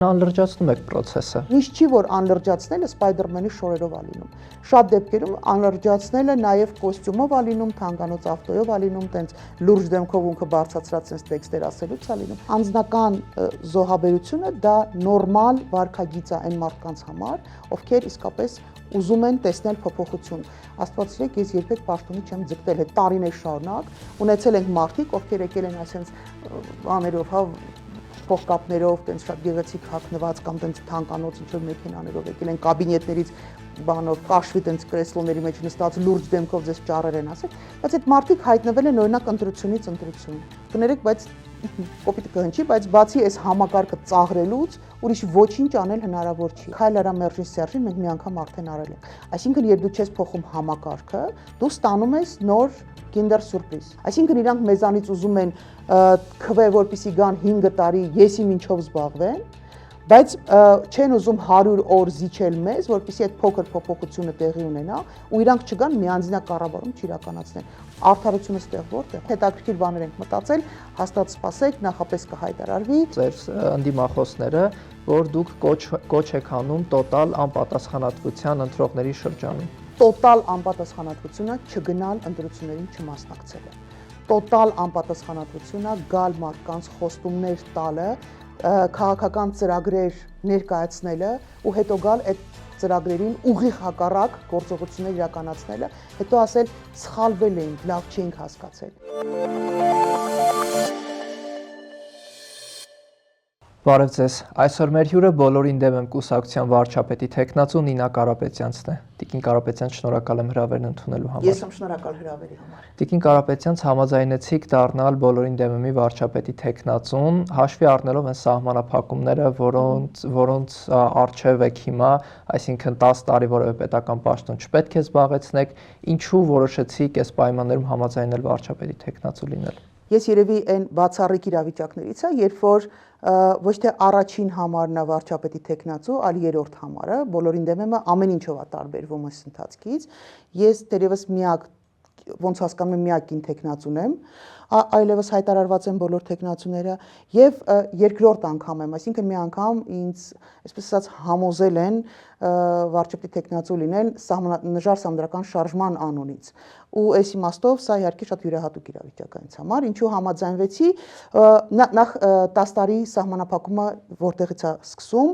Անլրջացնում եք process-ը։ Միշտ չի որ անլրջացնելը Spider-Man-ի շորերով ա լինում։ Շատ դեպքերում անլրջացնելը նաև կոստյումով ա լինում, թանկանոց ավտոյով ա լինում, տենց լուրջ դեմքով ունքը բարձրացրած տենց տեքստեր ասելուց ա լինում։ Անձնական զոհաբերությունը դա նորմալ վարքագիծ է այն մարդկանց համար, ովքեր իսկապես ուզում են տեսնել փոփոխություն։ Աստված սիրեք, ես երբեք պաշտոնի չեմ ձգտել, հետ տարիներ շարունակ ունեցել ենք մարդիկ, ովքեր եկել են այսպես բաներով, հա փողկապներով, տենց շատ գեղեցիկ հագնված կամ տենց թանկանոց ինչ-որ մեքենաներով եկել են կաբինետներից բանով, կաշվի տենց կրեսլոների մեջ նստած լուրջ դեմքով ձեզ ճառեր են ասել, բայց այդ մարդիկ հայտնվել են օրինակ ընտրությունից ընտրություն։ Կներեք, բայց կոպիտ կհնչի, բայց բացի այս համակարգը ծաղրելուց ուրիշ ոչինչ անել հնարավոր չի։ Քայլ արա մերժին Սերժին մենք մի անգամ արդեն արել ենք։ Այսինքն երբ դու չես փոխում համակարգը, դու ստանում ես նոր Kinder Surprise։ Այսինքն իրանք մեզանից ուզում են քվե, որպեսի գան 5 տարի եսի մինչով զբաղվեն, բայց չեն ուզում 100 օր զիջել մեզ, որպեսի այդ փոքր փոփոխությունը տեղի ունենա, ու իրանք չգան միանձնյա կառավարում չիրականացնեն։ Արդարությունը ստեղ որտեղ։ Հետաքրքիր բաներ ենք մտածել, հաստատ սպասեք, նախապես կհայտարարվի։ Ձեր ընդդիմախոսները, որ դուք կոչ եք անում տոտալ անպատասխանատվության ընտրողների շրջանում։ Տոտալ անպատասխանատվությունը չգնալ ընտրություններին չմասնակցելը։ Տոտալ անպատասխանատվությունը գալ մարդկանց խոստումներ տալը, քաղաքական ծրագրեր ներկայացնելը ու հետո գալ այդ ծրագրերին ուղիղ հակառակ գործողություններ իրականացնելը, հետո ասել սխալվել էինք, լավ չէինք հասկացել։ Բարև ձեզ։ Այսօր մեր հյուրը բոլորին դեմ եմ կուսակցության վարչապետի թեկնածու Նինա Կարապետյանցն է։ Տիկին Կարապետյան, շնորհակալ եմ հրավերն ընդունելու համար։ Ես եմ շնորհակալ հրավերի համար։ Տիկին Կարապետյանց համաձայնեցիք դառնալ բոլորին դեմ եմի վարչապետի թեկնածուն, հաշվի առնելով այն սահմանափակումները, որոնց առջև եք հիմա, այսինքն 10 տարի որևէ պետական պաշտոն չպետք է զբաղեցնեք, ինչու որոշեցիք այս պայմաններում համաձայնել վարչապետի թեկնածու լինել։ Ես երևի այն բացառիկ իրավիճակներից եմ, երբ որ ոչ թե առաջին համարն է վարչապետի թեկնածու, այլ երրորդ համարը, բոլորին դեմ եմ ամեն ինչով է տարբերվում այս ընթացքից։ Ես դերևս միակ, ոնց հասկանում եմ, միակ կին թեկնածուն եմ, այլևս հայտարարված են բոլոր թեկնածուները եւ երկրորդ անգամ եմ, այսինքն մի անգամ ինձ, այսպես ասած, համոզել են վարչապետի թեկնածու լինել նժար սահմանադրական շարժման անունից։ Ու այս իմաստով սա իհարկե շատ յուրահատուկ իրավիճակ է ինձ համար, ինչու համաձայնվեցի, նախ 10 տարի սահմանափակումը որտեղից է սկսում,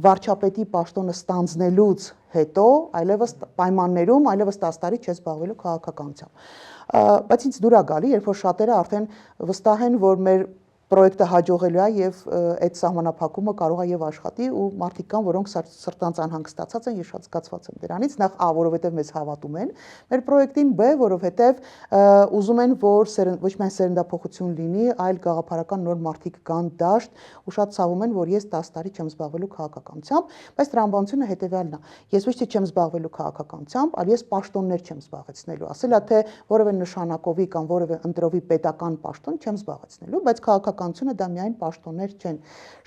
վարչապետի պաշտոնը ստանձնելուց հետո, այլևս պայմաններում, այլևս 10 տարի չես զբաղվելու քաղաքականությամբ։ Բայց ինձ դուր է գալի, երբ որ շատերը արդեն վստահ են, որ մեր պրոյեկտը հաջողելու է եւ այդ սահմանափակումը կարող է եւ աշխատի ու մարդիկ կան, որոնք սրտանց անհանգստացած են, ես շատ զգացված եմ դրանից, նախ A, որովհետեւ մեզ հավատում են մեր պրոյեկտին, B, որովհետեւ ուզում են, որ ոչ միայն սերնդափոխություն լինի, այլ գաղափարական նոր մարդիկ կան դաշտ ու շատ ցավում են, որ ես 10 տարի չեմ զբաղվելու քաղաքականությամբ, բայց տրամաբանությունը հետեւյալն է։ Ես ոչ թե չեմ զբաղվելու քաղաքականությամբ, այլ ես պաշտոններ չեմ զբաղեցնելու։ Ասելա թե որևէ նշանակովի կամ որևէ ընտրովի պետական պաշտոն չեմ զբաղեցնելու, բայց քաղաքականությունը դա միայն պաշտոններ չեն։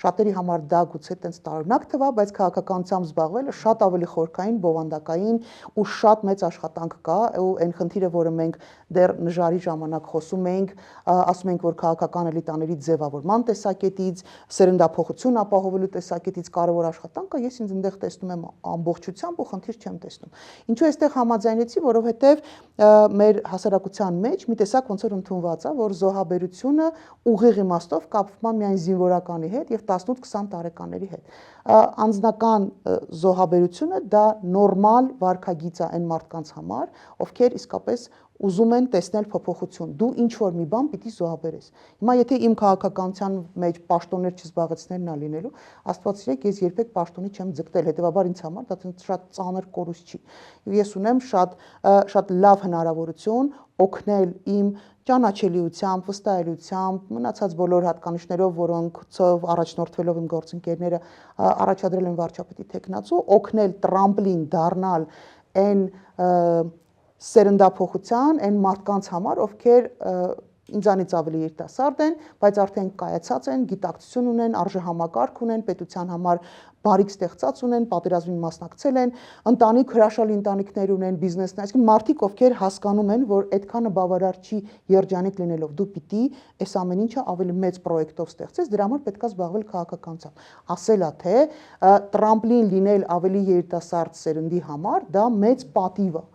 Շատերի համար դա գուցե տենց տարօրինակ թվա, բայց քաղաքականությամբ զբաղվելը շատ ավելի խորքային, բովանդակային ու շատ մեծ աշխատանք կա, ու այն խնդիրը, որը մենք դեռ նժարի ժամանակ խոսում էինք, ասում ենք, որ քաղաքական էլիտաների ձևավորման տեսակետից, սերնդափոխություն ապահովելու տեսակետից կարևոր աշխատանք է, ես ինձ այնտեղ տեսնում եմ ամբողջությամբ ու խնդիր չեմ տեսնում։ Ինչու այստեղ համաձայնեցի, որովհետև մեր հասարակության մեջ մի տեսակ ոնց որ ընդունված է, որ զոհաբերությունը ուղիղ իմաստով կապվում է միայն զինվորականի հետ եւ 18-20 տարեկանների հետ։ Անձնական զոհաբերությունը դա նորմալ վարքագիծ է այն մարդկանց համար, ովքեր իսկապես ուզում են տեսնել փոփոխություն։ Դու ինչ որ մի բան պիտի զոհաբերես։ Հիմա եթե իմ քաղաքականության մեջ պաշտոններ չզբաղեցնելն է լինելու, Աստված սիրեք, ես երբեք պաշտոնի չեմ ձգտել, հետեւաբար ինձ համար դա շատ ծանր կորուստ չի։ Ես ունեմ շատ լավ հնարավորություն օգնել իմ ճանաչելիությամբ, վստահելիությամբ, մնացած բոլոր հատկանիշներով, որոնցով առաջնորդվելով իմ գործընկերները առաջադրել են վարչապետի թեկնածու, օգնել տրամպլին դառնալ այն սերնդափոխության, այն մարդկանց համար, ովքեր ինձանից ավելի երիտասարդ են, բայց արդեն կայացած են, գիտակցություն ունեն, արժեհամակարգ ունեն, պետության համար բարիք ստեղծած ունեն, պատերազմին մասնակցել են, ընտանիք, հրաշալի ընտանիքներ ունեն, բիզնեսներ, այսինքն մարդիկ, ովքեր հասկանում են, որ այդքանը բավարար չի երջանիկ լինելով, դու պիտի այս ամեն ինչը ավելի մեծ պրոյեկտով ստեղծես, դրա համար պետք է զբաղվել քաղաքականությամբ։ Ասելա թե տրամպլին լինել ավելի երիտասարդ սերնդի համար, դա մեծ պատիվ է։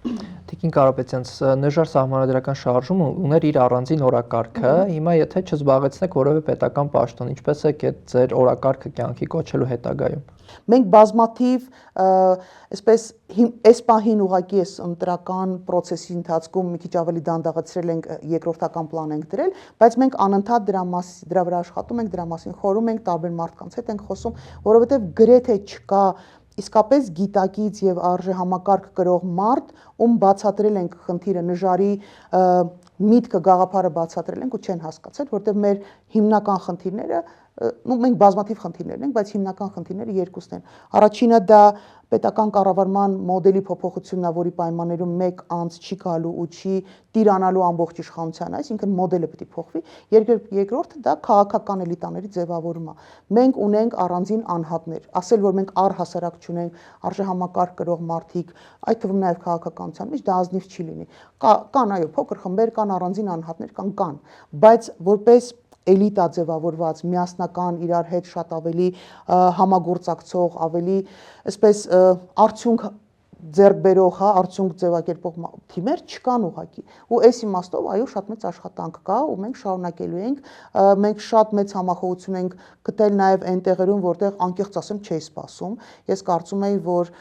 Տիկին Կարապետյանց, նժար սահմանադրական շարժումը ուներ իր առանձին օրակարգը, հիմա եթե չզբաղեցնեք որևէ պետական պաշտոն, ինչպես է այդ ձեր օրակարգը կյանքի կոչելու հետագայում։ Մենք բազմաթիվ այսպես այս պահին ուղղակի այս ընտրական process-ի ընթացքում մի քիչ ավելի դանդաղացրել ենք, երկրորդական պլան ենք դրել, բայց մենք անընդհատ դրա վրա աշխատում ենք, դրա մասին խորհում ենք, տարբեր մարդկանց հետ ենք խոսում, որովհետև գրեթե չկա իսկապես գիտակից եւ արժեհամակարգ կրող մարդ, ում բացատրել ենք խնդիրը, նժարի միտքը, գաղափարը բացատրել ենք ու չեն հասկացել, որտեղ մեր հիմնական խնդիրները, մենք բազմաթիվ խնդիրներ ենք, բայց հիմնական խնդիրները երկուսն են։ Առաջինը դա պետական կառավարման մոդելի փոփոխությունն է, որի պայմաններում մեկ անձ չի գալու ու չի տիրանալու ամբողջ իշխանության, այսինքն մոդելը պետք է փոխվի։ Երկրորդը դա քաղաքական էլիտաների ձևավորումը։ Մենք ունենք առանձին անհատներ, ասել որ մենք առհասարակ չունենք արժեհամակարգ կրող մարդիկ, այդ թվում նաև քաղաքականության մեջ դա ազնիվ չի լինի։ Կան այո, փոքր խմբեր, կան առանձին անհատներ, կան, բայց որպես էլիտա ձևավորված, միասնական, իրար հետ շատ ավելի համագործակցող, ավելի այսպես արդյունք ձեռք բերող, հա, արդյունք ձևակերպող թիմեր չկան ուղղակի։ Ու այս իմաստով այո, շատ մեծ աշխատանք կա ու մենք շարունակելու ենք, մենք շատ մեծ համախոհություն ենք գտել նաև այն տեղերում, որտեղ անկեղծ ասեմ չէի սպասում։ Ես կարծում եի, որ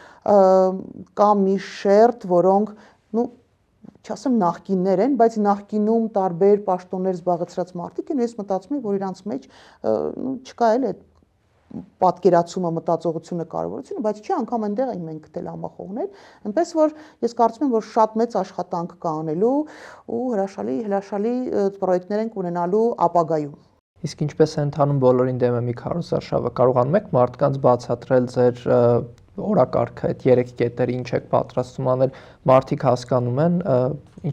կա մի շերտ, որոնք, չասեմ նախկիններ են, բայց նախկինում տարբեր պաշտոններ զբաղեցրած մարդիկ են, ես մտածում եմ, որ իրանց մեջ չկա էլ այդ պատկերացումը, մտածողությունը, կարևորությունը, բայց չի անգամ այնտեղ ենք մենք գտել համախոհներ, այնպես որ ես կարծում եմ, որ շատ մեծ աշխատանք կա անելու ու հրաշալի պրոյեկտներ ենք ունենալու ապագայում։ Իսկ ինչպես է ընթանում բոլորին դեմ է մի քարոզարշավը, կարողանում եք մարդկանց բացատրել ձեր օրակարգը, այդ 3 կետերը ինչ եք պատրաստում անել, մարդիկ հասկանում են,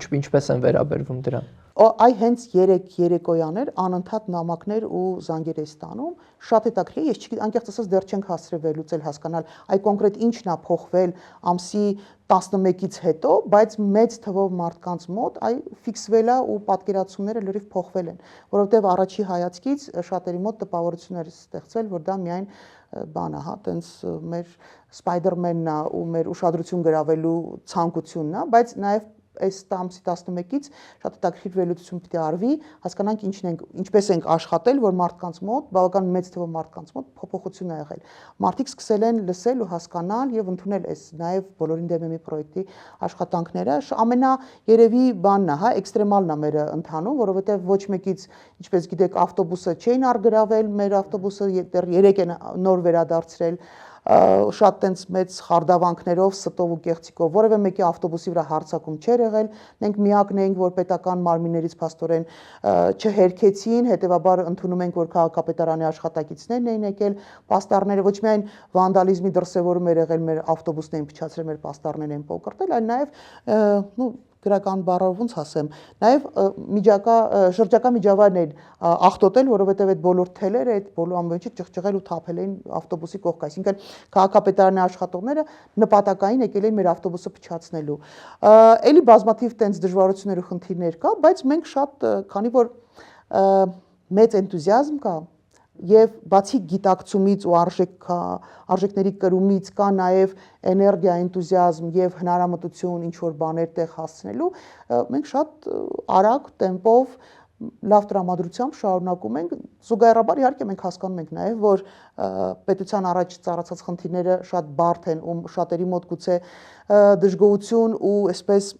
ինչպես են վերաբերվում դրան։ Այ հենց 3 երեկոյաներ անընդհատ նամակներ ու զանգեր է ստանում, շատ հետաքրքիր, ես անկեղծ ասած դեռ չենք հասցրել վերլուծել, հասկանալ այ կոնկրետ ինչն է փոխվել ամսի 11-ից հետո, բայց մեծ թվով մարդկանց մոտ այ ֆիքսվել է ու պատկերացումները լրիվ փոխվել են, որովհետև առաջի հայացքից շատերի մոտ տպավորություն էր ստեղծվել, որ դա միայն բան է, հա, տենց մեր Spider-Man-ն է ու մեր ուշադրություն գրավելու ցանկությունն է, բայց նաև այս ամսի 11-ից շատ հետաքրքիր վերլուծություն պիտի արվի, հասկանանք ինչպես ենք աշխատել, որ մարդկանց մոտ, բավական մեծ թվով մարդկանց մոտ փոփոխություն է եղել։ Մարդիկ սկսել են լսել ու հասկանալ եւ ընդունել այս նաև բոլորին դեմ մի պրոյեկտի աշխատանքները։ Ամենա երևի բանն է, հա, էքստրեմալն է մեր ընթանում, որովհետեւ ոչ մեկից, ինչպես գիտեք, ավտոբուսը չէին արգրավել, մեր ավտոբուսը դեռ 3 են նոր վերադարձրել, շատ տենց մեծ խարդավանքներով, ստով ու կեղծիկով, որևէ մեկի ավտոբուսի վրա հարձակում չէր եղել, մենք միակն էինք, որ պետական մարմիններից փաստորեն չհերքեցին, հետևաբար ընդունում ենք, որ քաղաքապետարանի աշխատակիցներն էին եկել, պաստառները ոչ միայն վանդալիզմի դրսևորում էր եղել, մեր ավտոբուսն էին փչացրել, մեր պաստառներն էին պոկրտել, այլ նաև գրական բառով ոնց ասեմ, նաև շրջակա միջավայրն էին աղտոտել, որովհետև այդ բոլոր թելերը, այդ բոլոր ամբողջը ճղճղել ու թափել էին ավտոբուսի կողքը, այսինքն քաղաքապետարանի աշխատողները նպատակային եկել էին մեր ավտոբուսը փչացնելու։ Էլի բազմաթիվ տենց դժվարություններ ու խնդիրներ կա, բայց մենք շատ, քանի որ մեծ էնտուզիազմ կա, եւ բացի գիտակցումից ու արժեքների կրումից կա նաև էներգիա, էնտուզիազմ եւ հնարամտություն ինչ որ բաներ տեղ հասցնելու, մենք շատ արագ տեմպով լավ տրամադրությամբ շարունակում ենք, զուգահեռաբար իհարկե մենք հասկանում ենք նաև, որ պետության առաջ ծառացած խնդիրները շատ բարդ են, ու շատերի մոտ գուցե դժգոհություն ու այսպես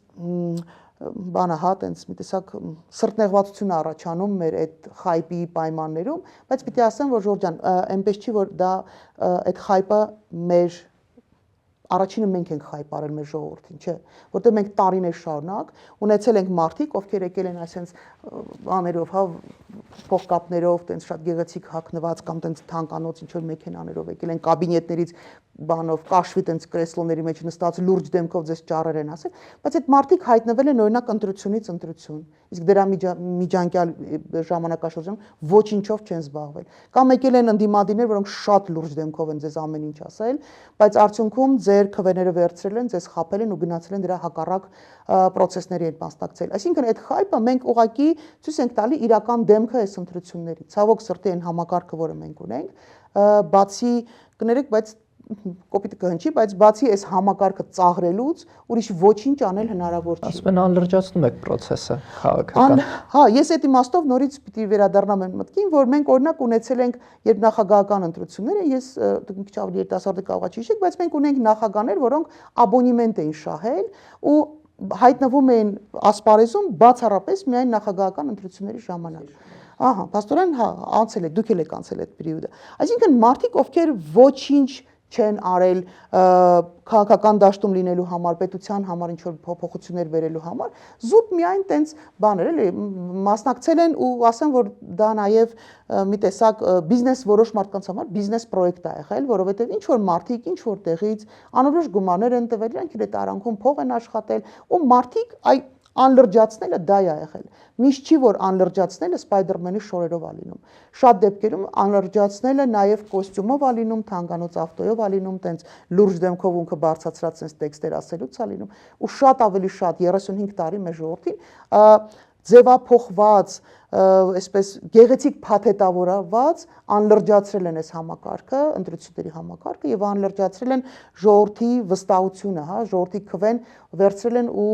բանը հա տենց մի տեսակ սրտնեղվածություն առաջանում մեր այդ խայպի պայմաններում, բայց պիտի ասեմ, որ Ժորժան, այնպես չի, որ դա այդ խայպը մեր առաջինը մենք ենք խայ ապարել մեր ժողովրդին, չէ, որտեղ մենք տարիներ շարունակ ունեցել ենք մարդիկ, ովքեր եկել են այսպես բաներով, հա, փողկապներով, տենց շատ գեղեցիկ հագնված կամ տենց թանկանոց ինչ որ մեքենաներով եկել են կաբինետներից բանով, կաշվի տենց կրեսլոների մեջ նստած լուրջ դեմքով ձեզ ճառեր են ասել, բայց այդ մարդիկ հայտնվել են օրինակ ընտրությունից ընտրություն, իսկ դրա միջանկյալ ժամանակաշրջանում ոչինչով չեն զբաղվել։ Կամ եկել են ընդդիմադիրներ, որոնք շատ լուրջ դեմքով են ձեզ ամեն ինչ ասել, բայց արդյունքում ձեր քվեները վերցրել են, ձեզ խաբել են ու գնացել են դրա հակառակ պրոցեսների հետ մասնակցել։ Այսինքն այդ խայպը մենք ուղղակի ցույց ենք տալի իրական դեմքը այս ընտրությունների։ Ցավոք սրտի այն համակարգը, որը մենք ունենք, բացի կներեք, բայց կոպիտ կհնչի, բայց բացի այս համակարգը ծաղրելուց ուրիշ ոչինչ անել հնարավոր չի։ Ասում են անլրջացնում եք process-ը քաղաքական։ Հա, ես այդ իմաստով նորից պիտի վերադառնամ այն մտքին, որ մենք օրինակ ունեցել ենք երբ նախագահական ընտրությունները, ես դուք մի քիչ ավելի երիտասարդ կարող եք հիշեք, բայց մենք ունենք նախագահներ, որոնք աբոնեմենտ էին շահել ու հայտնվում էին ասպարեզում բացառապես միայն նախագահական ընտրությունների ժամանակ։ Ահա, աստորեն, հա, անցել եք, դուք էլ եք անցել այդ պերիոդը։ Այսինքն մարդիկ, ովքեր ոչինչ չեն արել քաղաքական դաշտում լինելու համար, պետության համար ինչ որ փոփոխություններ բերելու համար, զուտ միայն տենց բաներ էլի մասնակցել են ու ասեմ, որ դա նաև մի տեսակ բիզնես որոշ մարդկանց համար բիզնես պրոյեկտ է եղել, որովհետև ինչ որ մարդիկ ինչ որ տեղից անորոշ գումարներ են տվել, իրանք իրենց արանքում փող են աշխատել ու մարդիկ այ անլրջացնելը դա է եղել։ Միշտ չի որ անլրջացնելը Spider-Man-ի շորերով ա լինում։ Շատ դեպքերում անլրջացնելը նաև կոստյումով ա լինում, թանկանոց ավտոյով ա լինում, տենց լուրջ դեմքով ունքը բարձրացրած տենց տեքստեր ասելուց ա լինում, ու շատ ավելի շատ 35 տարի մեր ժողովրդին ձևափոխված, այսպես գեղեցիկ փաթեթավորված անլրջացրել են այս համակարգը, ընտրությունների համակարգը եւ անլրջացրել են ժողովրդի վստահությունը, հա, ժողովրդի քվեն վերցրել են ու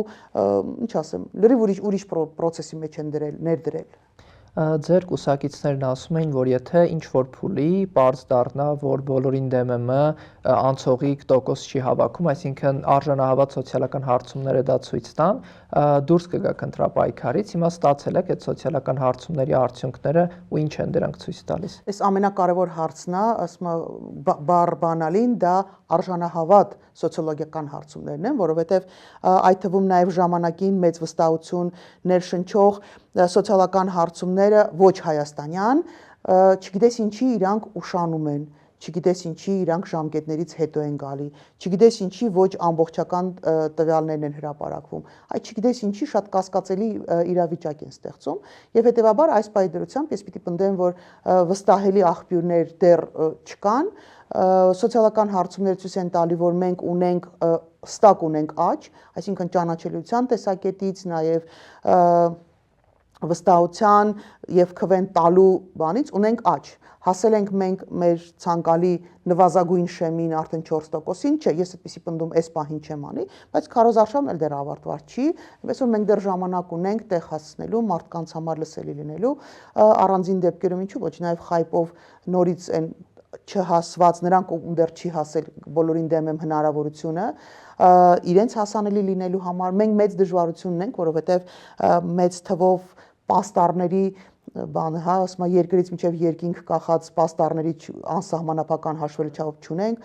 ինչ ասեմ, լրիվ ուրիշ process-ի մեջ են ներդրել։ Ձեր կուսակիցներն ասում էին, որ եթե ինչ-որ փուլի պարզ դառնա, որ բոլորին դեմ անցողիկ տոկոս չի հավաքում, այսինքն արժանահավատ սոցիալական հարցումները դա ցույց տան, դուրս կգաք ընտրապայքարից, հիմա ստացել եք այդ սոցիալական հարցումների արդյունքները ու ինչ են դրանք ցույց տալիս։ Այս ամենակարևոր հարցն է, ասում բառ բանալին, դա արժանահավատ սոցիոլոգիական հարցումներն են, որովհետև այդ թվում նաև ժամանակին մեծ վստահություն ներշնչող սոցիալական հարցումները ոչ հայաստանյան, չգիտես ինչի իրանք ուշանում են, չգիտես ինչի իրանք ժամկետներից հետո են գալի, չգիտես ինչի ոչ ամբողջական տվյալներն են հրապարակվում, այդ չգիտես ինչի շատ կասկածելի իրավիճակ են ստեղծում եւ հետեւաբար այս պայմանությամբ ես պիտի պնդեմ, որ վստահելի աղբյուրներ դեռ չկան, սոցիալական հարցումներ ցույց են տալի, որ մենք ունենք ստակ ունենք աճ, այսինքն ճանաչելիության տեսակետից, նաև վստահության եւ քվեն տալու բանից ունենք աճ։ Հասել ենք մենք մեր ցանկալի նվազագույն շեմին արդեն 4%-ին, չէ, ես այդպեսի պնդում այս պահին չեմ անի, բայց քարոզարշավն էլ դեռ ավարտված չի, այնպես որ մենք դեռ ժամանակ ունենք տեղ հասցնելու, մարդկանց համար լսելի լինելու, առանձին դեպքերում ինչու ոչ, նաև խայպով նորից այն չհասված, նրանք ում դեռ չի հասել բոլորին դեմ եմ հնարավորությունը իրենց հասանելի լինելու համար մենք մեծ դժվարություն ունենք, որովհետև մեծ թվով պաստառների բանը, հա, ասում եմ երկրից մինչև երկինք կախած պաստառների անսահմանափական հաշվելի չափ չունենք,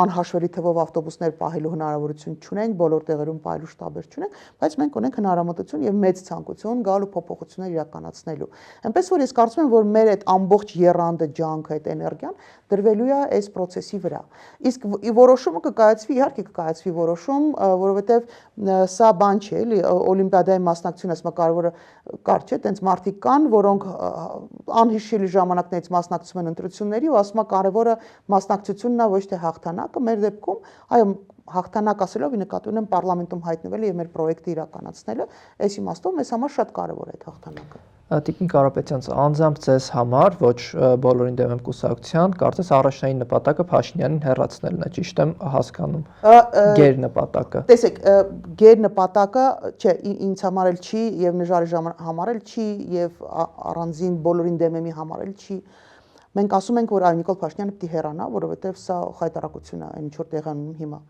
անհաշվելի թվով ավտոբուսներ պահելու հնարավորություն չունենք, բոլոր տեղերում պահելու շտաբեր չունենք, բայց մենք ունենք հնարավորություն եւ մեծ ցանկություն գալ ու փոփոխություններ իրականացնելու։ Այնպես որ ես կարծում եմ, որ մեր այդ ամբողջ եռանդը ջանքը, այդ էներգիան դրվելու է այս process-ի վրա։ Իսկ որոշումը կկայացվի, իհարկե կկայացվի որոշում, որովհետեւ սա բան չէ, էլի օլիմպիադայի մասնակցությունը, ասում եմ, կարևորը կար չէ, տենց մարդիկ կան, որոնք անհիշելի ժամանակներից մասնակցում են ընտրությունների ու ասում եմ, կարևորը մասնակցությունն է, ոչ թե հաղթանակը, մեր դեպքում, այո, հաղթանակ ասելով նկատի ունեմ պարլամենտում հայտնվելը եւ մեր պրոյեկտը իրականացնելը, այս իմաստով մեզ համար շատ կարևոր է այդ հաղթանակը։ Տիկին Կարապետյան, անձամբ ձեզ համար, ոչ բոլորին դեմ եմ կուսակցության, կարծես առաջնային նպատակը Փաշինյանին հեռացնելն է, ճիշտ եմ հասկանում։ Գեր նպատակը։ Տեսեք, գեր նպատակը, չէ, ինձ համար էլ չի եւ Նժարի համար էլ չի եւ առանձին բոլորին դեմ եմի համար էլ չի։ Մենք ասում ենք, որ այ Նիկոլ Փաշինյանը պիտի հեռանա, որովհետև սա խայտարակություն է, այն ինչ որ տեղի ունի հիմա։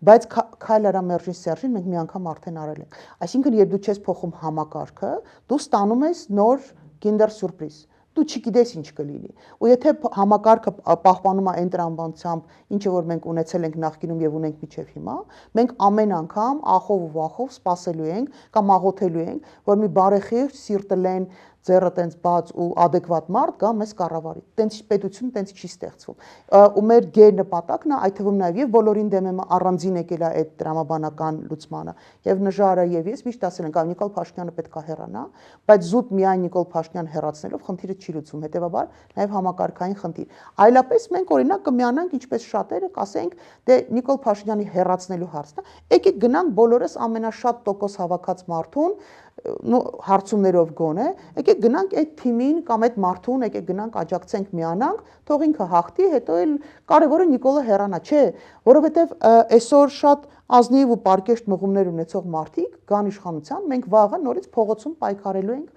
Բայց քայլ արա մերժին Սերժին մենք մի անգամ արդեն արել ենք։ Այսինքն, երբ դու չես փոխում համակարգը, դու ստանում ես նոր Kinder Surprise։ դու չգիտես ինչ կլինի։ Ու եթե համակարգը պահպանում է այն տրամաբանությամբ, ինչը որ մենք ունեցել ենք նախկինում եւ ունենք մինչեւ հիմա, մենք ամեն անգամ ախով ու վախով սպասելու ենք կամ աղոթելու ենք, որ մի բարեխիղճ, սիրտլեն, ձեռը տենց բաց ու adekvat մարդ գա մեզ կառավարի։ Տենց պետությունը տենց չի ստեղծվում։ Ու մեր գեր նպատակն է, այդ թվում նաեւ եւ բոլորին դեմ եմ առանձին եկել է այդ տրամաբանական լուծմանը։ Եվ Նժարը եւ ես միշտ ասել ենք, Նիկոլ Փաշինյանը պետք է հեռանա, բայց զուտ միայն Նիկոլ Փաշինյան հեռացնելով խնդիրը չի լուծվում, հետեւաբար նաեւ համակարգային խնդիր։ Այլապես մենք օրինակ կմիանանք, ինչպես շատերը կասենք, դե Նիկոլ Փաշինյանի հեռացնելու հարցն է, եկեք գնանք բոլորս ամենաշատ տոկոս հավաքած մարդուն հարցումներով գոնե, եկեք գնանք այդ թիմին կամ այդ մարդուն, եկեք գնանք աջակցենք միանանք, թող ինքը հաղթի, հետո էլ կարևորը Նիկոլը հեռանա, չէ, որովհետև այսօր շատ ազնիվ ու պարկեշտ մղումներ ունեցող մարդիկ կան իշխանության, մենք վաղը նորից փողոցում պայքարելու ենք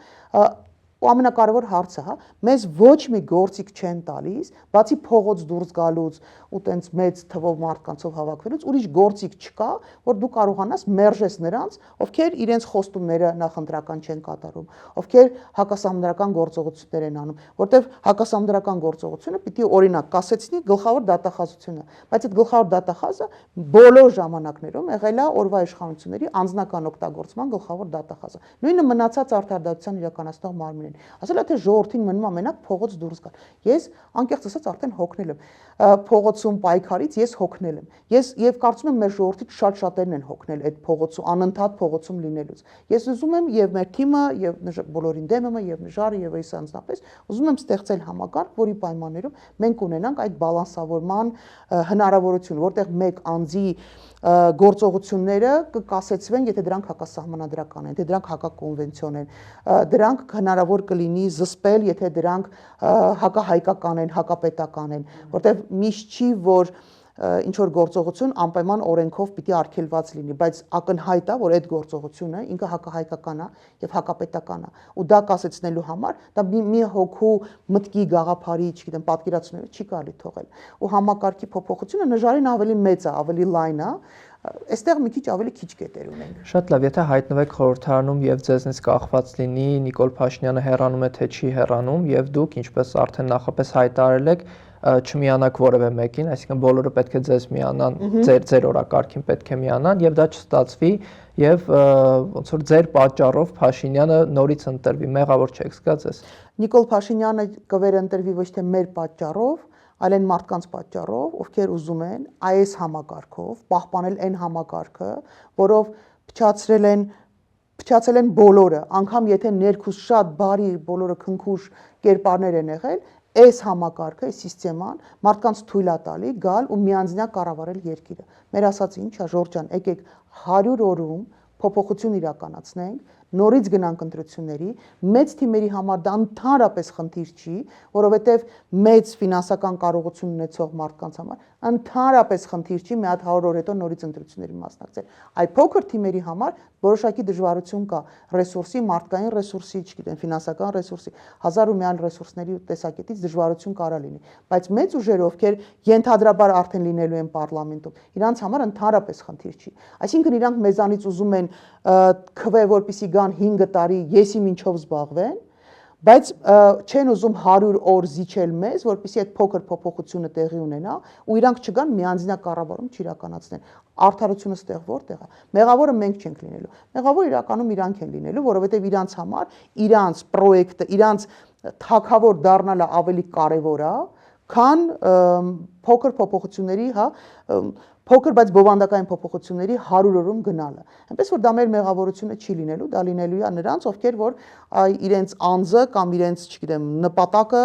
ու ամենակարևոր հարցը, հա, մեզ ոչ մի գործիք չեն տալիս, բացի փողոց դուրս գալուց ու տենց մեծ թվով մարդկանցով հավաքվելուց, ուրիշ գործիք չկա, որ դու կարողանաս մերժես նրանց, ովքեր իրենց խոստումները նախընտրական չեն կատարում, ովքեր հակասահմանադրական գործողություններ են անում, որտեղ հակասահմանադրական գործողությունը պիտի օրինակ կասեցնի գլխավոր դատախազությունը, բայց այդ գլխավոր դատախազը բոլոր ժամանակներում եղել է օրվա իշխանությունների անձնական օգտագործման գլխավոր դատախազը։ Նույնը մնացած արդարադատության իրականացնող մարմինն ասել է թե ժողովրդին մնում է մենակ փողոց դուրս գալ։ Ես անկեղծ ասած արդեն հոգնել եմ փողոցում պայքարից, ես հոգնել եմ։ Ես եւ կարծում եմ մեր ժողովրդից շատ-շատերն են հոգնել այդ փողոցում անընդհատ փողոցում լինելուց։ Ես ուզում եմ եւ մեր թիմը եւ բոլորին դեմ եմ եւ Նժարը եւ ես անձնապես ուզում եմ ստեղծել համակարգ, որի պայմաններում մենք ունենանք այդ բալանսավորման հնարավորություն, որտեղ մեկ անձի գործողությունները կկասեցվեն, եթե դրանք հակասահմանադրական են, եթե դրանք հակակոնվենցիոն են, դրանք հնարավոր կլինի զսպել, եթե դրանք հակահայկական են, հակապետական են, որտեղ միշտ չի, որ ինչ որ գործողություն անպայման օրենքով պիտի արգելված լինի, բայց ակնհայտ է, որ այդ գործողությունը ինքը հակահայկական է եւ հակապետական է, ու դա կասեցնելու համար դա մի հոգու մտքի գաղափարի, չգիտեմ, պատկերացումները չի կարելի թողել։ Ու համակարգի փոփոխությունը Նժարին ավելի մեծ է, ավելի լայն է, այստեղ մի քիչ ավելի քիչ կետեր ունենք։ Շատ լավ, եթե հայտնվեք խորհրդարանում եւ ձեզնից կախված լինի Նիկոլ Փաշինյանը հեռանում է թե չի հեռանում եւ դուք ինչպես արդեն նախապես հայտարարել եք չմիանաք որևէ մեկին, այսինքն բոլորը պետք է ձեզ միանան, ձեր օրակարգին պետք է միանան եւ դա չստացվի եւ ոնց որ ձեր պատճառով Փաշինյանը նորից ընտրվի, մեղավոր չեք զգա ձեզ։ Նիկոլ Փաշինյանը կվերընտրվի ոչ թե մեր պատճառով, այլ այն մարդկանց պատճառով, ովքեր ուզում են այս համակարգով պահպանել այն համակարգը, որով փչացել են բոլորը, անգամ եթե ներքուս շատ բարի բոլորը քնքուշ կերպարներ են եղել, այս համակարգը, այս սիստեման մարդկանց թույլ է տալի գալ ու միանձնյա կառավարել երկիրը։ Մեր ասած ինչա, Ժորժ ջան, եկեք 100 օրում փոփոխություն իրականացնենք, նորից գնանք ընտրությունների, մեծ թիմերի համար դա ընդհանրապես խնդիր չի, որովհետև մեծ ֆինանսական կարողություն ունեցող մարդկանց համար ընդհանրապես խնդիր չի մի հատ 100 օր հետո նորից ընտրությունների մասնակցել։ Այ փոքր թիմերի համար որոշակի դժվարություն կա ռեսուրսի, մարդկային ռեսուրսի, չգիտեմ, ֆինանսական ռեսուրսի, 1000 ռեսուրսների տեսակետից դժվարություն կարա լինի, բայց մեծ ուժերը, ովքեր ենթադրաբար արդեն լինելու են պարլամենտում, իրանց համար ընդհանրապես խնդիր չի։ Այսինքն իրանք մեզանից ուզում են քվե, որպեսի գան 5 տարի եսի մինչով զբաղվեն, բայց չեն ուզում 100 օր զիջել մեզ, որպեսզի այդ փոքր փոփոխությունը տեղի ունենա, ու իրանք չգան միանձնյա կառավարում չիրականացնեն։ Արդարությունը ստեղ որտեղ է։ Մեղավորը մենք չենք լինելու։ Մեղավոր իրականում իրանք են լինելու, որովհետև իրանց համար իրանց պրոյեկտը, իրանց թագավոր դառնալը ավելի կարևոր է, քան փոքր փոփոխությունների, հա, փոքր բայց բովանդակային փոփոխությունների 100 օրում գնալը։ Այնպես որ դա մեր մեղավորությունը չի լինելու, դա լինելու է նրանց, ովքեր որ իրենց անձը կամ իրենց, չգիտեմ, նպատակը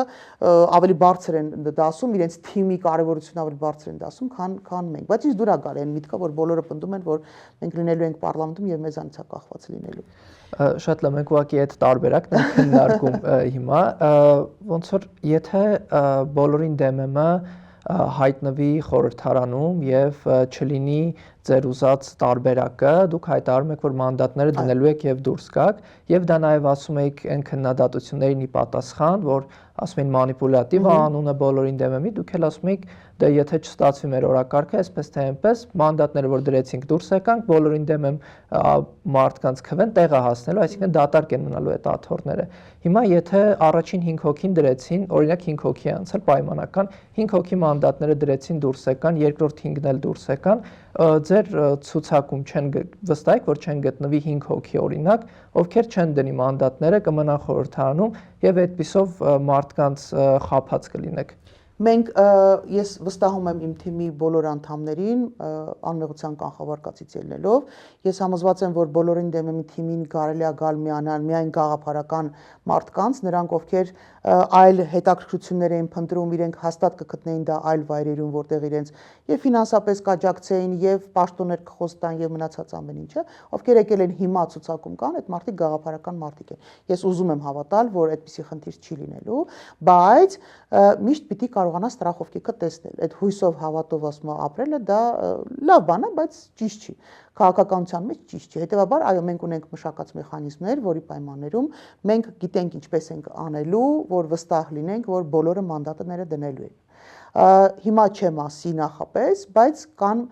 ավելի բարձր են դասում, իրենց թիմի կարևորությունը ավելի բարձր են դասում, քան մենք։ Բայց ինձ դուր է գալի այն միտքը, որ բոլորը պնդում են, որ մենք լինելու ենք պարլամենտում եւ մեզանից է կախված լինելու։ Շատ լավ, մենք ուղղակի այդ տարբերակն ենք քննարկում հիմա, ոնց որ եթե բոլորին դեմ եմ հայտնվի խորհրդարանում եւ չլինի ձեր ուզած տարբերակը, դուք հայտարարում եք, որ մանդատները դնելու եք եւ դուրս գաք, եւ դա նաեւ ասում եք այն քննադատություններին ի պատասխան, որ ասում են մանիպուլատիվ անունը բոլորին դեմ է, դուք էլ ասում եք, դե եթե չստացվի մեր օրակարգը, այսպես թե այնպես, մանդատները որ դրեցինք դուրս եկանք, բոլորին դեմ եմ մարդկանց քվեն տեղը հասնելու, այսինքն դատարկ են մնալու այդ աթոռները։ Հիմա եթե առաջին 5 հոգին դրեցին, օրինակ 5 հոգի անցել պայմանական, 5 հոգի մանդատները դրեցին դուրս եկան, երկրորդ 5-ն էլ դուրս եկան, ձեր ցուցակում չեն վստահ եք, որ չեն գտնվի 5 հոգի օրինակ, ովքեր չեն դնի մանդատները, կմնան խորհրդարանում եւ այդպիսով մարդկանց խաբած կլինեք։ Մենք ես վստահում եմ իմ թիմի բոլոր անդամներին անմեղության կանխավարկածից ելնելով, ես համոզված եմ, որ բոլորին դեմ եմ թիմին կարելի է գալ միանալ միայն գաղափարական մարդկանց, նրանք ովքեր այլ հետաքրքրություններ էին փնտրում, իրենք հաստատ կգտնեին դա այլ վայրերում, որտեղ իրենց եւ ֆինանսապես կաջակցեին եւ պաշտոններ կխոստան եւ մնացած ամեն ինչը, ովքեր եկել են հիմա ցուցակում կան, այդ մարդիկ գաղափարական մարդիկ են։ Ես ուզում եմ հավատալ, որ այդպիսի խնդիր չի լինելու, բայց միշտ պիտի կարողանա ստրախովկիկը տեսնել։ Այդ հույսով հավատով ասում ապրելը դա լավ բան է, բայց ճիշտ չի։ Քաղաքականության մեջ ճիշտ չի։ Հետևաբար, այո, մենք ունենք մշակած մեխանիզմներ, որի պայմաններում մենք գիտենք ինչպես ենք անելու, որ վստահ լինենք, որ բոլորը մանդատները դնելու են։ Հիմա չեմ ասի նախապես, բայց կան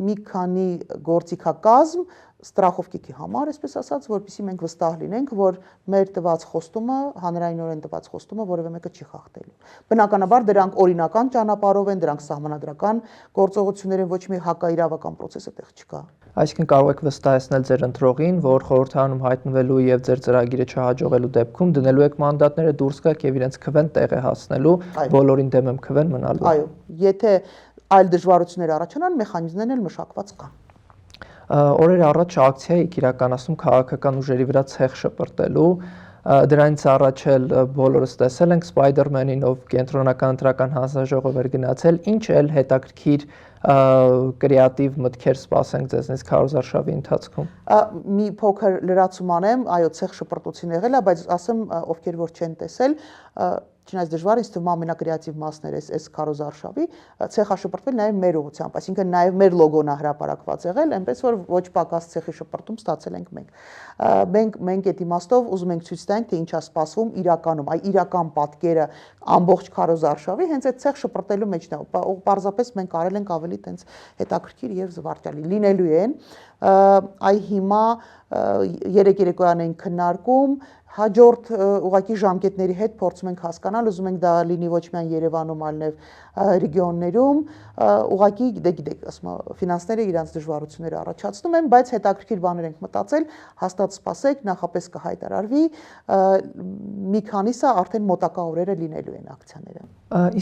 մի քանի գործիքակազմ ստրախովկիկի համար, այսպես ասած, որպեսզի մենք վստահ լինենք, որ մեր տված խոստումը, հանրայնորեն տված խոստումը որևէ մեկը չի խախտելու։ Բնականաբար դրանք օրինական ճանապարհով են, դրանք սահմանադրական գործողություններ են, ոչ մի հակաիրավական process այդտեղ չկա։ Այսինքն կարող եք վստահեցնել ձեր ընտրողին, որ խորհրդարանում հայտնվելու եւ ձեր ծրագիրը չհաջողելու դեպքում դնելու եք մանդատները դուրս գաք եւ իրենց քվեն տեղ է հասնելու, բոլորին դեմ եմ քվեն մնալու։ Այո, եթե այլ դժվարություններ առաջանան, մեխանիզմներն էլ մշակված կան։ Օրեր առաջ ակցիա եք իրականացնում քաղաքական ուժերի վրա ցեխ շպրտելու, դրանից առաջ էլ բոլորս տեսել ենք Spider-Man-ին, ով կենտրոնական ընտրական հանձնաժողով էր գնացել, ինչ էլ հետաքրքիր կրեատիվ մտքեր սպասենք ձեզնից քարոզարշավի ընթացքում։ Մի փոքր լրացում անեմ, այո, ցեխ շպրտություն եղել է, բայց ասեմ, ովքեր որ չեն տեսել, չնայած դժվար ինձ թվում է ամենակրեատիվ մասն էր այս քարոզարշավի, ցեխա շպրտվել նաև մեր ուղղությամբ, այսինքն նաև մեր լոգոն է հրապարակված եղել, այնպես որ ոչ պակաս ցեխի շպրտում ստացել ենք մենք։ Մենք այդ իմաստով ուզում ենք ցույց տանք, թե ինչ է սպասվում իրականում, այ իրական պատկերը ամբողջ քարոզարշավի հենց այդ ցեխ շպրտելու մեջն է, պարզապես մենք արել ենք ավելի տենց հետաքրքիր եւ զվարճալի լինելու են։ Այ հիմա երեք երեկոյան ենք քննարկում, հաջորդ ուղղակի ժամկետների հետ փորձում ենք հասկանալ, ուզում ենք դա լինի ոչ միայն Երևանում, այլ նաև ռեգիոններում, ուղղակի գիտեք, ասում եմ, ֆինանսները իրանց դժվարությունները առաջացնում են, բայց հետաքրքիր բաներ ենք մտածել, հաստատ սպասեք, նախապես կհայտարարվի, մի քանիսը արդեն մոտակա օրերը լինելու են ակցիաները։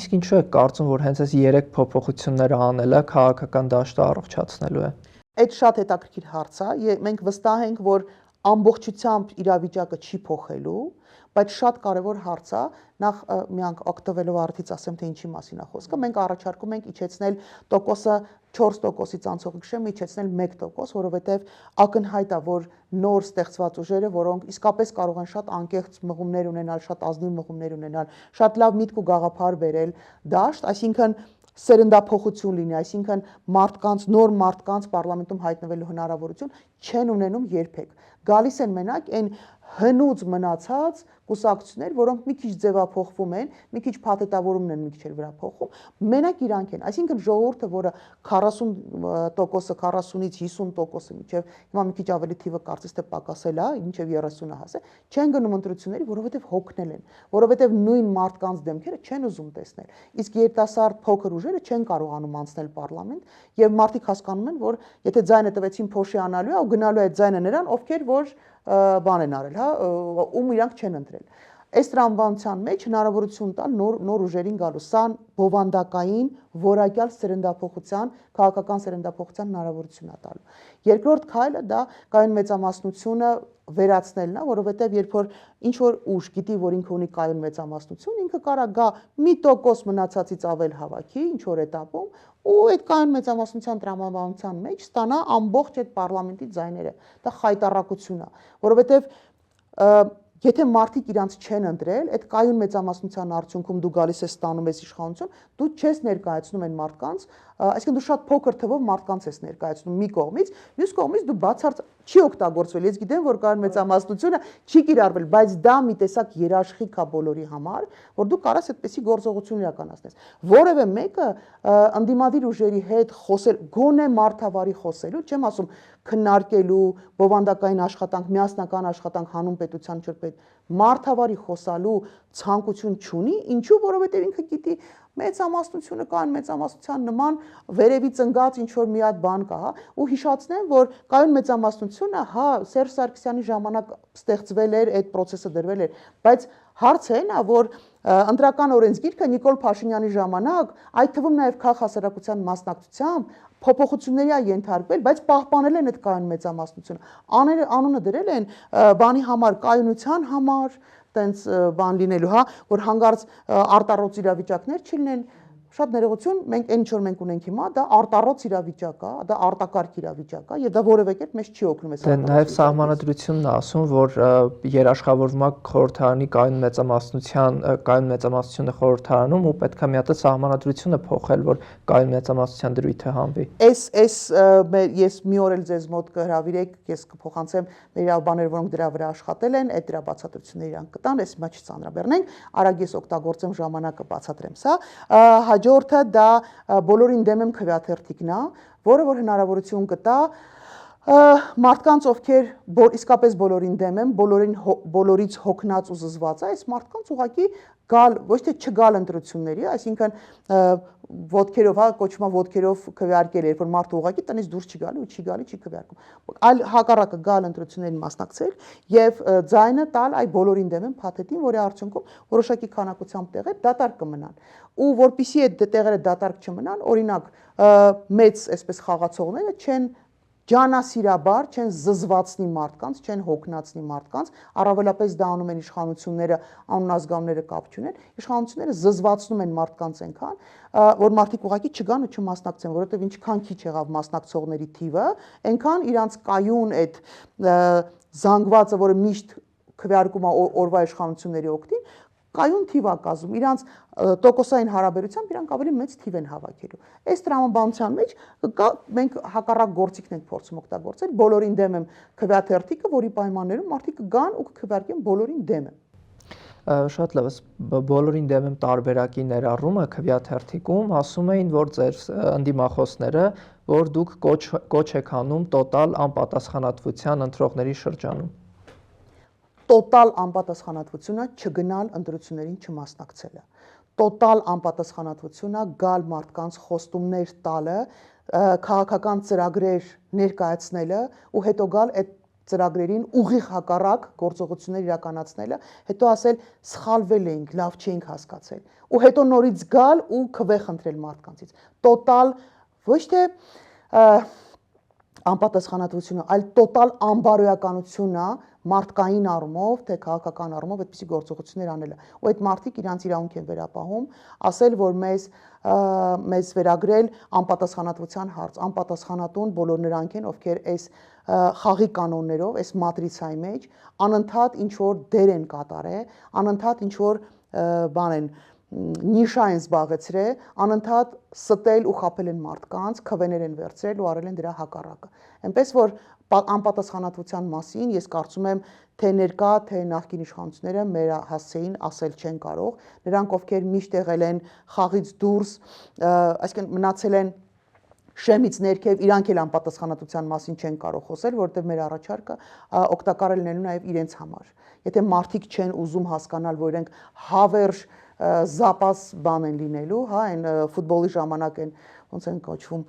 Իսկ ինչու եք կարծում, որ հենց այս 3 փոփոխությունները անելը քաղաքական դաշտը առողջացնելու է։ Այդ շատ հետաքրքիր հարց է, մենք վստահ ենք, որ ամբողջությամբ իրավիճակը չի փոխելու, բայց շատ կարևոր հարց է, նախ միանք օգտվելով արդից ասեմ, թե ինչի մասին է խոսքը, մենք առաջարկում ենք իջեցնել տոկոսը 4%-ից անցողի քշեմ, իջեցնել 1%, որովհետև ակնհայտ է, որ նոր ստեղծված ուժերը, որոնք իսկապես կարող են շատ անկեղծ մղումներ ունենալ, շատ ազնիվ մղումներ ունենալ, շատ լավ միտք ու գաղափար բերել դաշտ, այսինքն սերնդափոխություն լինի, այսինքն նոր մարդկանց պարլամենտում հայտնվելու հնարավորություն չեն ունենում երբեք։ Գալիս են մենակ այն հնուց մնացած կուսակցություններ, որոնք մի քիչ ձևափոխվում են, մի քիչ փաթեթավորումն են մի քիչ վրա փոխում, մենակ իրանք են, այսինքն ժողովուրդը, որը 40%-ը 40-ից 50%-ը միջև հիմա մի քիչ ավելի թիվը կարծես թե պակասել է, մինչև 30-ը հասել, չեն գնում ընտրությունների, որովհետև հոգնել են, որովհետև նույն մարդկանց դեմքերը չեն ուզում տեսնել։ Իսկ երիտասարդ փոքր ուժերը չեն կարողանում անցնել պարլամենտ, եւ մարդիկ հասկանում են, որ եթե ձայնը տվեցին փոշի անալու է, ու գնալու է այդ ձայնը նրան, ովքեր որ բան են արել, հա, ում իրանք չեն ընտրել։ Այս տրամաբանության մեջ հնարավորություն տալ նոր ուժերին գալու, սա բովանդակային որակյալ սերնդափոխության, քաղաքական սերնդափոխության հնարավորություն է տալու։ Երկրորդ քայլը դա կայուն մեծամասնությունը վերացնելն է, որովհետև երբ որ ինչ որ ուժ գիտի, որ ինքը ունի կայուն մեծամասնություն, ինքը կարա գա 1% մնացածից ավել հավաքի ինչ որ этаպում ու այդ կայուն մեծամասնության տրամաբանության մեջ ստանա ամբողջ այդ պարլամենտի ձայները։ Դա խայտառակություն է, որովհետև Եթե մարդիկ իրանց չեն ընտրել, այդ կայուն մեծամասնության արդյունքում դու գալիս ես ստանում ես իշխանություն, դու չես ներկայացնում այն մարդկանց, այսինքն դու շատ փոքր թվով մարդկանց ես ներկայացնում մի կողմից, մյուս կողմից դու բացարձակ չի օգտագործվել։ Ես գիտեմ, որ կայուն մեծամասնությունը չի կիրառվել, բայց դա մի տեսակ երաշխիք է բոլորի համար, որ դու կարաս այդպեսի գործողություն իրականացնես։ Որևէ մեկը ընդդիմադիր ուժերի հետ խոսել, գոնե մարդավարի խոսելու, չեմ ասում քննարկելու, բովանդակային աշխատանք, միասնական աշխատանք հանուն պետության չորպետ, մարդավարի խոսալու ցանկություն չունի, ինչու, որովհետև ինքը գիտի մեծամասնությունը կան մեծամասնության նման վերևի ծնգած ինչ որ մի հատ բան կա, հա, ու հիշացնեմ, որ կայուն մեծամասնությունը, հա, Սերժ Սարգսյանի ժամանակ ստեղծվել էր, այդ process-ը դրվել էր, բայց հարցը այն է, որ ընտրական օրենսգիրքը Նիկոլ Փաշինյանի ժամանակ, այդ թվում նաև քաղաքասարակության մասնակցությամբ փոփոխությունների է ենթարկվել, բայց պահպանել են այդ կայուն մեծամասնությունը։ Անունը դրել են բանի համար, կայունության համար, տենց բան լինելու, հա, որ հանգարց արտառոց իրավիճակներ չլինեն, շատ ներողություն, մենք այն ինչ որ մենք ունենք հիմա, դա արտառոց իրավիճակ է, դա արտակարգ իրավիճակ է, եւ դա որևէ կերպ մեզ չի օգնում այս արտառոց։ Նաև սահմանադրությունն է ասում, որ երաշխավորման խորհրդարանի կայուն մեծամասնությունը խորհրդարանում ու պետք է մի հատ սահմանադրությունը փոխել, որ կայուն մեծամասնության դրույթը հանվի։ Ես մի օր էլ ձեզ մոտ կհրավիրեք, ես կփոխանցեմ մեր իրավաբանները, որոնք դրա վրա աշխատել են, այդ դրա բացատրությունները իրանք կտան, այս հիմա չծանրաբեռնենք, արագ ես օգտագործեմ ժամանակը բացատրեմ սա։ Հաջորդը դա բոլորին դեմ եմ քվեաթերթիկն է, որը որ հնարավորություն կտա մարդկանց, ովքեր իսկապես բոլորին դեմ են, բոլորից հոգնած ու զզված է, այս մարդկանց ուղղակի գալ, ոչ թե չգալ ընտրությունների, այսինքն ոտքերով, հա, կոչվում է ոտքերով քվեարկել, երբ որ մարդը ուղղակի տնից դուրս չի գալի ու չի գալի, չի քվեարկում, այլ հակառակը գալ ընտրություններին մասնակցել եւ ձայնը տալ այ բոլորին դեմ են փաթեթին, որի արդյունքում որոշակի քանակությամբ տեղեր դատարկ կմնան։ Ու որpիսի այդ տեղերը դատարկ չմնան, օրինակ մեծ այսպես խաղացողները չեն ջանասիրաբար չեն զզվացնի մարդկանց, չեն հոգնածնի մարդկանց, առավելապես դա անում են իշխանությունները, անունազգանները կապ չունեն, իշխանությունները զզվացնում են մարդկանց այնքան, որ մարդիկ ուղղակի չգան ու չմասնակցեն, որովհետև ինչքան քիչ եղավ մասնակցողների թիվը, այնքան իրանց կայուն այդ զանգվածը, որը միշտ քվեարկում է օրվա իշխանությունների օգտին, կայուն թիվ է կազմում, իրանց տոկոսային հարաբերությամբ իրանք ավելի մեծ թիվ են հավաքելու։ Այս տրամաբանության մեջ մենք հակառակ գործիքն ենք փորձում օգտագործել, բոլորին դեմ եմ քվեաթերթիկը, որի պայմաններում մարդիկ կգան ու կքվեարկեն բոլորին դեմ եմ։ Շատ լավ, բոլորին դեմ եմ տարբերակի ներառումը քվեաթերթիկում ասում էին, որ ձեր ընդդիմախոսները, որ դուք կոչ եք անում տոտալ անպատասխանատվության ընտրողների շրջանում։ Տոտալ անպատասխանատվությունը չգնալ ընտրություններին չմասնակցելը, տոտալ անպատասխանատվությունը գալ մարդկանց խոստումներ տալը, քաղաքական ծրագրեր ներկայացնելը ու հետո գալ այդ ծրագրերին ուղիղ հակառակ գործողություններ իրականացնելը, հետո ասել սխալվել էինք, լավ չէինք հասկացել, ու հետո նորից գալ ու քվե խնդրել մարդկանցից։ Տոտալ ոչ թե անպատասխանատվությունը, այլ տոտալ անբարոյականությունը մարդկային առումով, թե քաղաքական առումով այդպիսի գործողություններ անելը։ Ու այդ մարդիկ իրանց իրավունք են վերապահում, ասել, որ մեզ վերագրել անպատասխանատվության հարց, անպատասխանատուն բոլոր նրանք են, ովքեր այս խաղի կանոններով, այս մատրիցայի մեջ անընդհատ ինչ որ դեր են կատարել, անընդհատ ինչ որ բան են նիշա են զբաղեցրել, անընդհատ ստել ու խաբել են մարդկանց, քվեներ են վերցրել ու արել են դրա հակառակը։ Այնպես որ անպատասխանատվության մասին ես կարծում եմ թե ներկա, թե նախկին իշխանությունները մեր հասցեին ասել չեն կարող, նրանք ովքեր միշտ եղել են խաղից դուրս, այսինքն մնացել են շեմից ներքև, իրանք էլ անպատասխանատվության մասին չեն կարող խոսել, որովհետև մեր առաջարկը օգտակար է լինելու նաև իրենց համար։ Եթե մարդիկ չեն ուզում հասկանալ, որ իրենք հավերժ զապաս բան են լինելու, հա, այն ֆուտբոլի ժամանակ են, ոնց են կոչվում,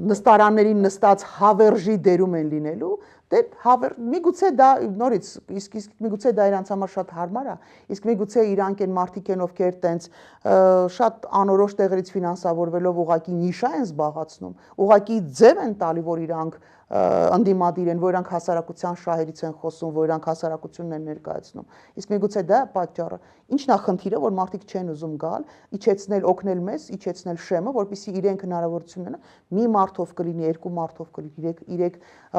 նստարաններին նստած հավերժի դերում են լինելու, դե միգուցե դա նորից, իսկ միգուցե դա իրանց համար շատ հարմար է, իսկ միգուցե իրանք են մարդիկ են, ովքեր տենց շատ անորոշ տեղերից ֆինանսավորվելով ուղղակի նիշա են զբաղացնում, ուղղակի ձև են տալի, որ իրանք ընդդիմադիր են, որ իրանք հասարակության շահերից են խոսում, որ իրանք հասարակությունն են ներկայացնում։ Իսկ միգուցե դա է պատճառը։ Ինչն է խնդիրը, որ մարդիկ չեն ուզում գալ, իջեցնել, օգնել մեզ, իջեցնել շեմը, որպեսզի իրենք հնարավորություն ունենան մի մարդով կլինի, երկու մարդով կլինի, երեք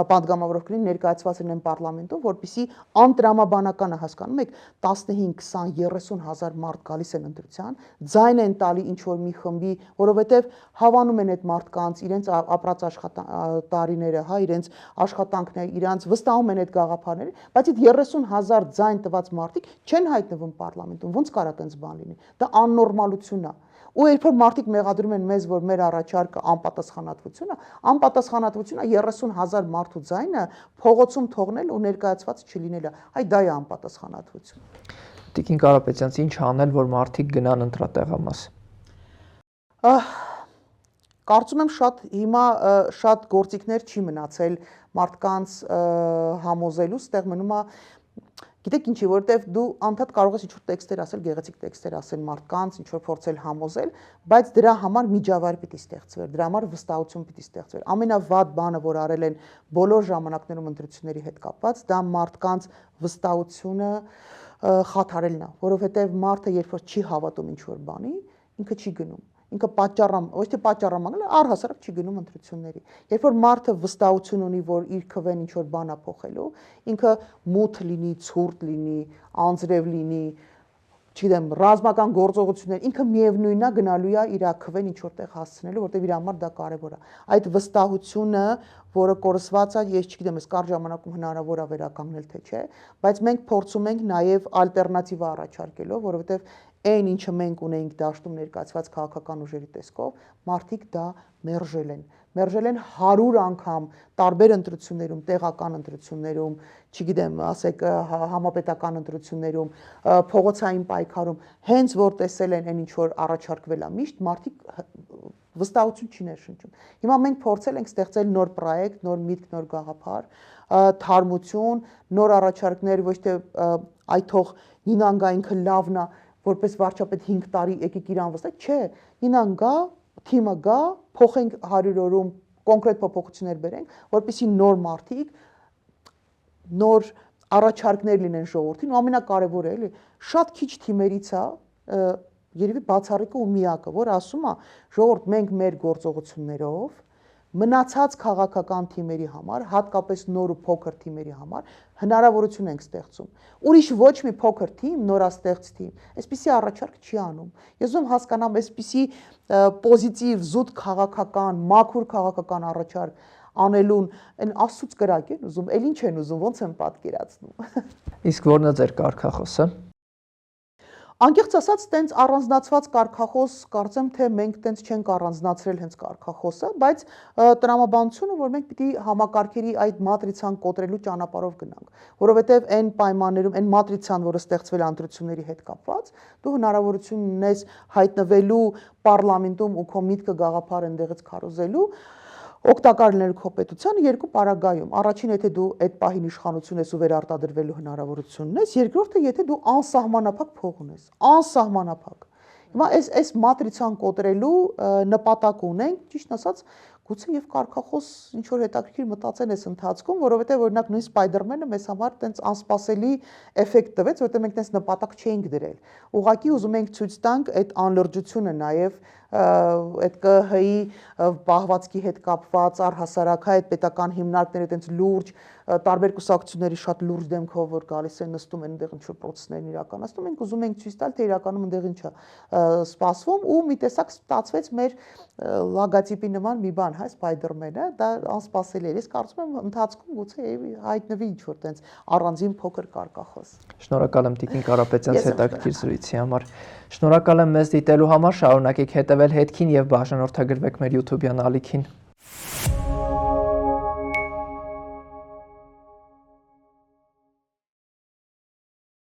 պատգամավորով կլինի ներկայացված լինեն պարլամենտում, որպեսզի անտրամաբանականը հասկանում եք 15, 20, 30 հազար մարդ գալիս են ընտրության, ձայն են տալի ինչ որ մի խմբի, որովհետև հավանում են այդ մարդկանց իրենց ապրած տարիները, հա, իրենց աշխատանքները, իրանց վստահում են այդ գաղափարները, բայց այդ 30 հազար ձայն տված մարդիկ չեն հայտնվում պարլամենտում, ոնց կարա տենց բան լինի։ Դա աննորմալություն է։ Ու երբ որ մարդիկ մեղադրում են մեզ, որ մեր առաջարկը անպատասխանատվություն է, 30 հազար մարդու ձայնը փողոցում թողնել ու ներկայացված չլինելը, այ դա է անպատասխանատվություն։ Տիկին Կարապետյանց, ինչ անել, որ մարդիկ գնան ընտրատեղամաս։ Կարծում եմ հիմա շատ գործիքներ չի մնացել մարդկանց համոզելու, ստեղ մնում է, գիտեք ինչի, որովհետև դու անդադ կարող ես ինչ-որ տեքստեր ասել, գեղեցիկ տեքստեր ասել մարդկանց, ինչ-որ փորձել համոզել, բայց դրա համար միջավայր պիտի ստեղծվեր, դրա համար վստահություն պիտի ստեղծվեր։ Ամենավատ բանը, որ արել են բոլոր ժամանակներում ընտրությունների հետ կապված, դա մարդկանց վստահությունը խաթարելն է, որովհետև մարդը երբ որ չի հավատում ինչ-որ բանի, ինքը չի գնում։ Ինքը ոչ թե պատճառամանգել, առհասարակ չի գնում ընտրությունների։ Երբ որ մարդը վստահություն ունի, որ իր քվեն ինչ որ բան է փոխելու, ինքը մութ լինի, ցուրտ լինի, անձրև լինի, չգիտեմ, ռազմական գործողություններ, ինքը միևնույնն է գնալու է իր քվեն ինչ որտեղ հասցնելու, որտեղ իր համար դա կարևոր է։ Այդ վստահությունը, որը կորսված է, ես չգիտեմ, այս կարճ ժամանակում հնարավոր է վերականգնել թե չէ, բայց մենք փորձում ենք նաև ալտերնատիվա առաջարկելով, որովհետև այն ինչը մենք ունենք դաշտում ներկայացված քաղաքական ուժերի տեսքով, մարդիկ դա մերժել են 100 անգամ տարբեր ընտրություններում, տեղական ընտրություններում, չգիտեմ, ասեք համապետական ընտրություններում, փողոցային պայքարում, հենց որ տեսել են այն ինչ որ առաջարկվել է միշտ, մարդիկ վստահություն չի ներշնչում։ Հիմա մենք փորձել ենք ստեղծել նոր պրոյեկտ, նոր միտք, նոր գաղափար, թարմություն, նոր առաջարկներ, ոչ թե այ թող Նինան գա ինքը լավն է, որպես վարչապետ 5 տարի եկեք իրան վստահ, չէ, Նինան գա, թիմը գա, փոխենք 100 օրում կոնկրետ փոփոխություններ բերենք, որպեսզի նոր մարդիկ, նոր առաջարկներ լինեն ժողովրդին, ու ամենակարևորը էլի, շատ քիչ թիմերից է, երևի բացառիկը ու միակը, որ ասում է, ժողովուրդ, մենք մեր գործողություններով մնացած քաղաքական թիմերի համար, հատկապես նոր ու փոքր թիմերի համար հնարավորություն ենք ստեղծում։ Ուրիշ ոչ մի փոքր թիմ, նորաստեղծ թիմ, այսպիսի առաջարկ չի անում։ Ես ուզում հասկանամ, այսպիսի պոզիտիվ, զուտ քաղաքական, մաքուր քաղաքական առաջարկ անելուն այն աստծուց կրակ են ուզում, էլ ինչ են ուզում, ոնց են պատկերացնում։ Իսկ որն է ձեր կարգախոսը։ Անկեղծ ասած, տենց առանձնացված կարգախոս, կարծեմ, թե մենք տենց չենք առանձնացրել հենց կարգախոսը, բայց տրամաբանությունը, որ մենք պիտի համակարգերի այդ մատրիցան կոտրելու ճանապարհով գնանք, որովհետև այն պայմաններում, այն մատրիցան, որը ստեղծվել է ընտրությունների հետ կապված, դու հնարավորություն ունես հայտնվելու պարլամենտում ու քո միտքը գաղափար այնտեղից քարոզելու, օգտակար լինելու քո պետությանը երկու պարագայում։ Առաջին, եթե դու այդ պահին իշխանություն ես ու վերարտադրվելու հնարավորություն ունես, երկրորդը, եթե դու անսահմանափակ փող ունես, անսահմանափակ։ Հիմա այս մատրիցան կոտրելու նպատակ ունենք, ճիշտ ասած, գուցե եւ կարգախոս ինչ որ հետաքրքիր մտածեն այս ընթացքում, որովհետեւ օրինակ նույն Spider-Man-ը մեզ համար տենց անսպասելի էֆեկտ տվեց, որովհետեւ մենք տենց նպատակ չէինք դրել։ Ուղղակի ուզում ենք ցույց տանք այդ անլրջությունը նաեւ այդ ԿՀ-ի պահվածքի հետ կապված առհասարակ այդ պետական հիմնարկները տենց լուրջ տարբեր կուսակցությունների շատ լուրջ դեմքով որ գալիս են նստում են այնտեղ ինչ-որ process-ներ իրականացնում, մենք ուզում ենք ցույց տալ, թե իրականում այնտեղ ինչ է սպասվում ու մի տեսակ ստացվեց մեր լոգոտիպի նման մի բան, հա, Spider-Man-ը, դա անսպասելի էր։ Ես կարծում եմ ընթացքում գուցե հայտնվի ինչ-որ տենց առանձին փոքր կարգախոս։ Շնորհակալ եմ Տիկին Կարապետյանց հետաքրքիր զրույցի համար։ Շնորհակալ եմ մեզ դիտելու համար, շարունակեք հետևել հետքին եւ բաժանորդագրվեք մեր YouTube-յան ալիքին։